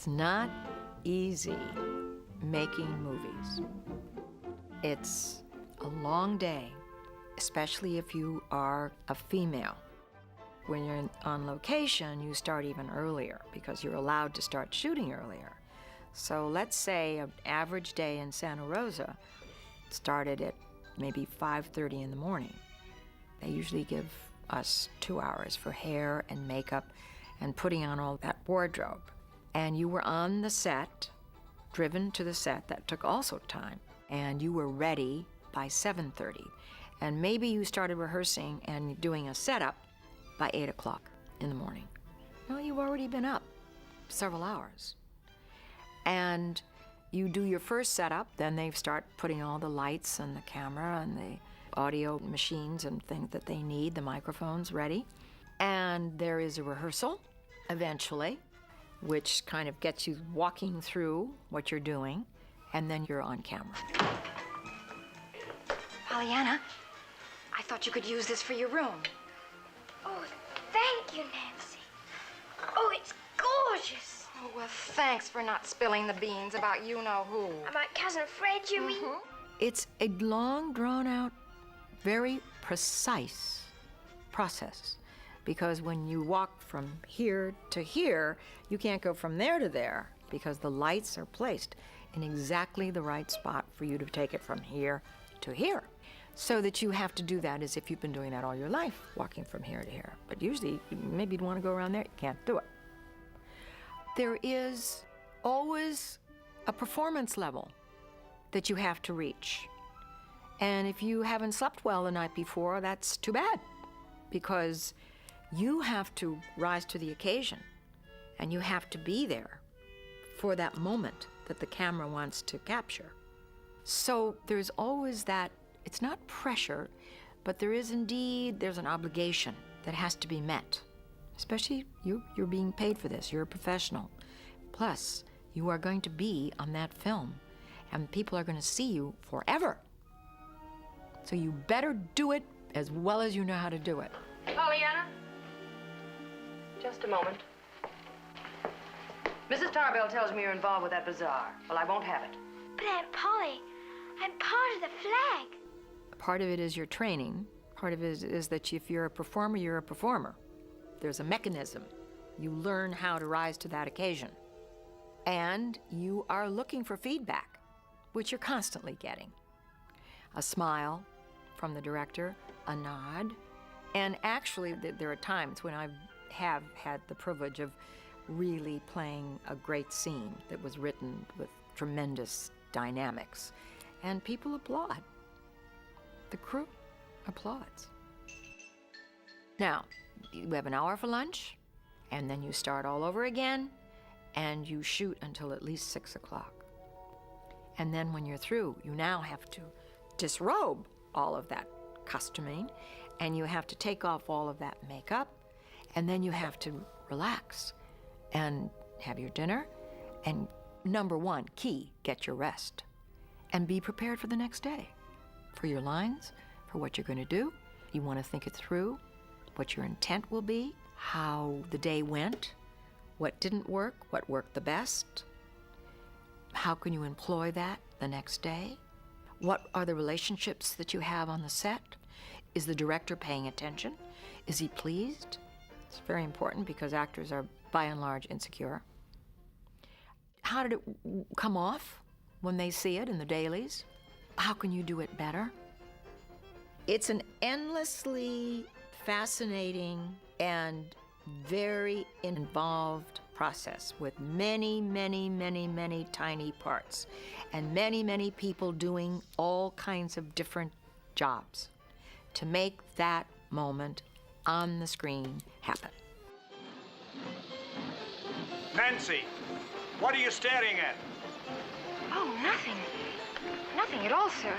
It's not easy making movies. It's a long day, especially if you are a female. When you're on location, you start even earlier because you're allowed to start shooting earlier. So let's say an average day in Santa Rosa started at maybe 5:30 in the morning. They usually give us 2 hours for hair and makeup and putting on all that wardrobe. And you were on the set, driven to the set. That took also time. And you were ready by 7:30. And maybe you started rehearsing and doing a setup by 8 o'clock in the morning. Well, you've already been up several hours. And you do your first setup, then they start putting all the lights and the camera and the audio machines and things that they need, the microphones ready. And there is a rehearsal eventually, which kind of gets you walking through what you're doing, and then you're on camera. Pollyanna, I thought you could use this for your room. Oh, thank you, Nancy. Oh, it's gorgeous. Oh, well, thanks for not spilling the beans about you-know-who. About Cousin Fred, you mean? It's a long, drawn-out, very precise process. Because when you walk from here to here, you can't go from there to there because the lights are placed in exactly the right spot for you to take it from here to here. So that you have to do that as if you've been doing that all your life, walking from here to here. But usually, maybe you'd want to go around there, you can't do it. There is always a performance level that you have to reach. And if you haven't slept well the night before, that's too bad, because you have to rise to the occasion, and you have to be there for that moment that the camera wants to capture. So there's always that, it's not pressure, but there's an obligation that has to be met. Especially you're being paid for this, you're a professional. Plus, you are going to be on that film, and people are going to see you forever. So you better do it as well as you know how to do it. Pollyanna? Just a moment. Mrs. Tarbell tells me you're involved with that bazaar. Well, I won't have it. But Aunt Polly, I'm part of the flag. Part of it is your training. Part of it is that if you're a performer, you're a performer. There's a mechanism. You learn how to rise to that occasion. And you are looking for feedback, which you're constantly getting. A smile from the director, a nod. And actually, there are times when I have had the privilege of really playing a great scene that was written with tremendous dynamics. And people applaud. The crew applauds. Now, you have an hour for lunch, and then you start all over again, and you shoot until at least 6 o'clock. And then when you're through, you now have to disrobe all of that costuming, and you have to take off all of that makeup, and then you have to relax and have your dinner, and number one, key, get your rest, and be prepared for the next day, for your lines, for what you're going to do. You want to think it through, what your intent will be, how the day went, what didn't work, what worked the best, how can you employ that the next day, what are the relationships that you have on the set, is the director paying attention, is he pleased? It's very important because actors are by and large insecure. How did it come off when they see it in the dailies? How can you do it better? It's an endlessly fascinating and very involved process with many, many, many, many tiny parts and many, many people doing all kinds of different jobs to make that moment on the screen happen. Nancy, what are you staring at? Oh, nothing. Nothing at all, sir.